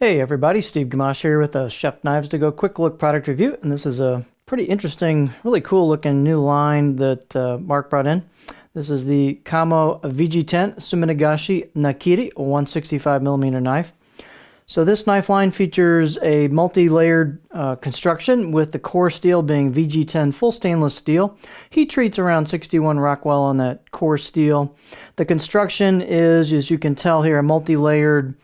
Hey everybody, Steve Gamache here with Chef Knives to Go quick look product review, and this is a pretty interesting, really cool looking new line that Mark brought in. This is the Kamo VG-10 Suminagashi Nakiri 165mm knife. So this knife line features a multi-layered construction with the core steel being VG-10 full stainless steel. Heat treats around 61 Rockwell on that core steel. The construction is, as you can tell here, a multi-layered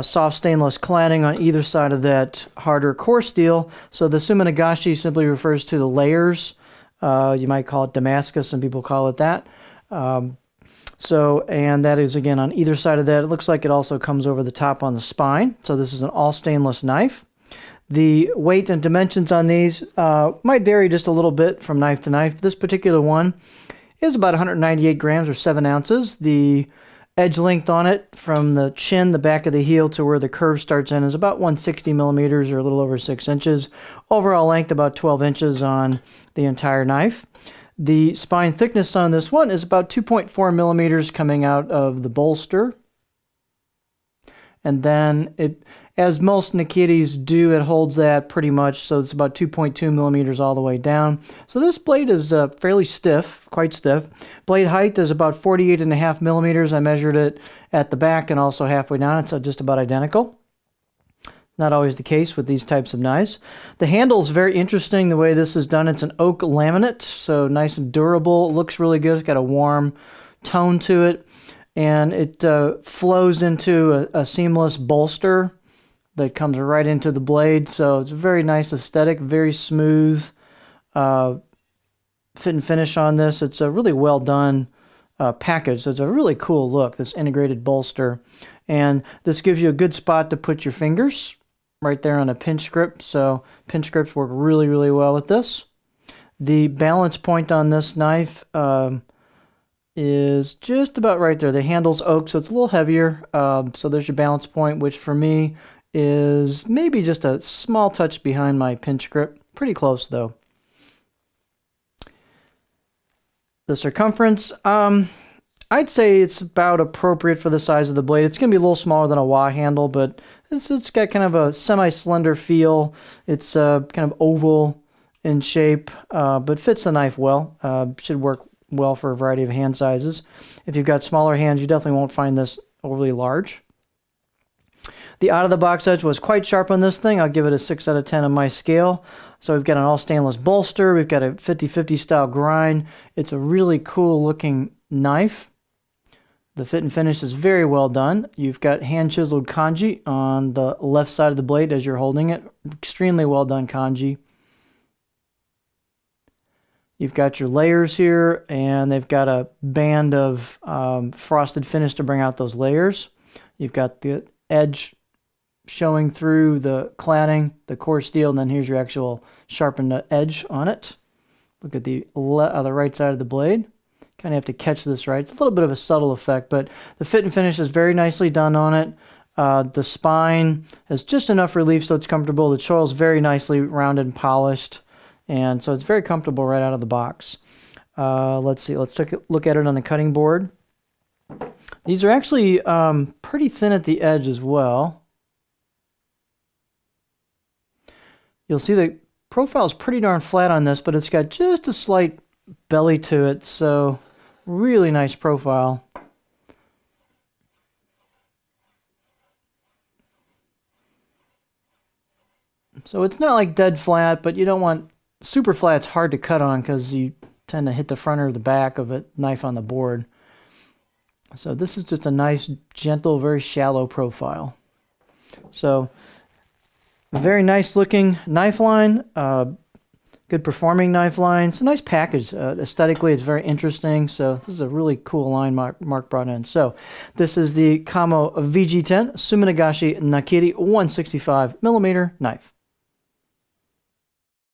soft stainless cladding on either side of that harder core steel. So the Suminagashi simply refers to the layers. You might call it Damascus, some people call it that. And that is again on either side of that. It looks like it also comes over the top on the spine. So this is an all stainless knife. The weight and dimensions on these might vary just a little bit from knife to knife. This particular one is about 198 grams or 7 ounces. The edge length on it from the chin, the back of the heel to where the curve starts in is about 160 millimeters or a little over 6 inches. Overall length about 12 inches on the entire knife. The spine thickness on this one is about 2.4 millimeters coming out of the bolster. And then it, as most Nakiris do, it holds that pretty much, so it's about 2.2 millimeters all the way down. So this blade is fairly stiff, quite stiff. Blade height is about 48.5 millimeters. I measured it at the back and also halfway down. It's just about identical. Not always the case with these types of knives. The handle is very interesting the way this is done. It's an oak laminate, so nice and durable. It looks really good. It's got a warm tone to it. And it flows into a seamless bolster that comes right into the blade. So it's a very nice aesthetic, very smooth fit and finish on this. It's a really well done package. So it's a really cool look, this integrated bolster. And this gives you a good spot to put your fingers right there on a pinch grip. So pinch grips work really, really well with this. The balance point on this knife is just about right there. The handle's oak, so it's a little heavier. So there's your balance point, which for me is maybe just a small touch behind my pinch grip. Pretty close though. The circumference, I'd say it's about appropriate for the size of the blade. It's going to be a little smaller than a wah handle, but it's got kind of a semi-slender feel. It's kind of oval in shape, but fits the knife well. Should work well for a variety of hand sizes. If you've got smaller hands, you definitely won't find this overly large. The out-of-the-box edge was quite sharp on this thing. I'll give it a 6 out of 10 on my scale. So we've got an all-stainless bolster. We've got a 50-50 style grind. It's a really cool-looking knife. The fit and finish is very well done. You've got hand-chiseled kanji on the left side of the blade as you're holding it. Extremely well done kanji. You've got your layers here, and they've got a band of frosted finish to bring out those layers. You've got the edge showing through the cladding, the core steel, and then here's your actual sharpened edge on it. Look at the right side of the blade. Kind of have to catch this right. It's a little bit of a subtle effect, but the fit and finish is very nicely done on it. The spine has just enough relief so it's comfortable. The choil's very nicely rounded and polished. And so it's very comfortable right out of the box. Let's see, let's take a look at it on the cutting board. These are actually pretty thin at the edge as well. You'll see the profile is pretty darn flat on this, but it's got just a slight belly to it, so really nice profile. So it's not like dead flat, but you don't want super flat's hard to cut on because you tend to hit the front or the back of a knife on the board. So this is just a nice, gentle, very shallow profile. So very nice looking knife line, good performing knife line. It's a nice package. Aesthetically, it's very interesting. So this is a really cool line Mark brought in. So this is the Kamo VG-10 Suminagashi Nakiri 165mm knife.